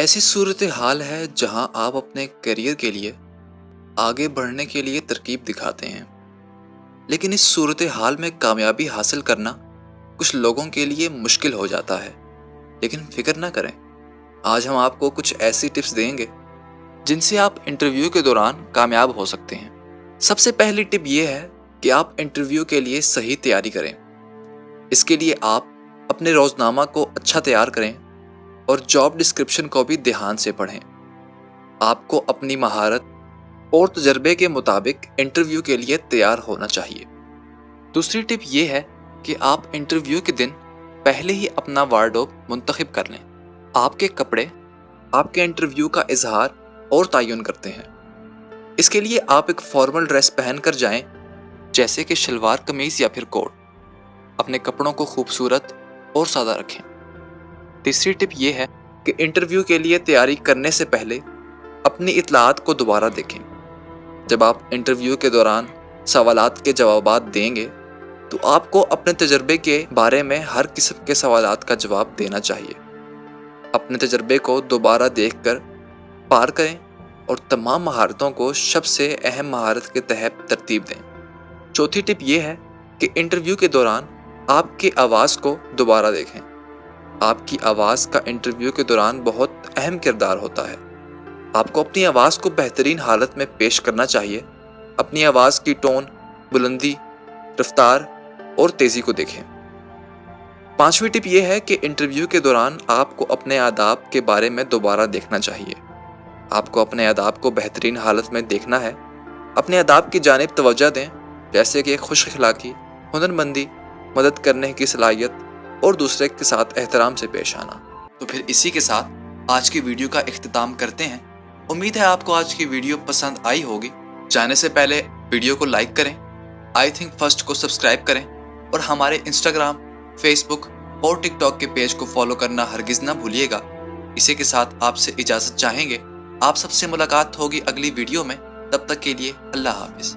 ایسی صورتحال ہے جہاں آپ اپنے کیریئر کے لیے آگے بڑھنے کے لیے ترکیب دکھاتے ہیں، لیکن اس صورتحال میں کامیابی حاصل کرنا کچھ لوگوں کے لیے مشکل ہو جاتا ہے۔ لیکن فکر نہ کریں، آج ہم آپ کو کچھ ایسی ٹپس دیں گے جن سے آپ انٹرویو کے دوران کامیاب ہو سکتے ہیں۔ سب سے پہلی ٹپ یہ ہے کہ آپ انٹرویو کے لیے صحیح تیاری کریں۔ اس کے لیے آپ اپنے روزنامہ کو اچھا تیار کریں اور جاب ڈسکرپشن کو بھی دھیان سے پڑھیں۔ آپ کو اپنی مہارت اور تجربے کے مطابق انٹرویو کے لیے تیار ہونا چاہیے۔ دوسری ٹپ یہ ہے کہ آپ انٹرویو کے دن پہلے ہی اپنا وارڈروب منتخب کر لیں۔ آپ کے کپڑے آپ کے انٹرویو کا اظہار اور تعین کرتے ہیں۔ اس کے لیے آپ ایک فارمل ڈریس پہن کر جائیں، جیسے کہ شلوار قمیض یا پھر کوٹ۔ اپنے کپڑوں کو خوبصورت اور سادہ رکھیں۔ تیسری ٹپ یہ ہے کہ انٹرویو کے لیے تیاری کرنے سے پہلے اپنی اطلاعات کو دوبارہ دیکھیں۔ جب آپ انٹرویو کے دوران سوالات کے جوابات دیں گے تو آپ کو اپنے تجربے کے بارے میں ہر قسم کے سوالات کا جواب دینا چاہیے۔ اپنے تجربے کو دوبارہ دیکھ کر پار کریں اور تمام مہارتوں کو سب سے اہم مہارت کے تحت ترتیب دیں۔ چوتھی ٹپ یہ ہے کہ انٹرویو کے دوران آپ کی آواز کو دوبارہ دیکھیں۔ آپ کی آواز کا انٹرویو کے دوران بہت اہم کردار ہوتا ہے۔ آپ کو اپنی آواز کو بہترین حالت میں پیش کرنا چاہیے۔ اپنی آواز کی ٹون، بلندی، رفتار اور تیزی کو دیکھیں۔ پانچویں ٹپ یہ ہے کہ انٹرویو کے دوران آپ کو اپنے آداب کے بارے میں دوبارہ دیکھنا چاہیے۔ آپ کو اپنے آداب کو بہترین حالت میں دیکھنا ہے۔ اپنے آداب کی جانب توجہ دیں، جیسے کہ خوش اخلاقی، ہنرمندی، مدد کرنے کی صلاحیت اور دوسرے کے ساتھ احترام سے پیش آنا۔ تو پھر اسی کے ساتھ آج کی ویڈیو کا اختتام کرتے ہیں۔ امید ہے آپ کو آج کی ویڈیو پسند آئی ہوگی۔ جانے سے پہلے ویڈیو کو لائک کریں، آئی تھنک فرسٹ کو سبسکرائب کریں اور ہمارے انسٹاگرام، فیس بک اور ٹک ٹاک کے پیج کو فالو کرنا ہرگز نہ بھولیے گا۔ اسی کے ساتھ آپ سے اجازت چاہیں گے۔ آپ سب سے ملاقات ہوگی اگلی ویڈیو میں۔ تب تک کے لیے اللہ حافظ۔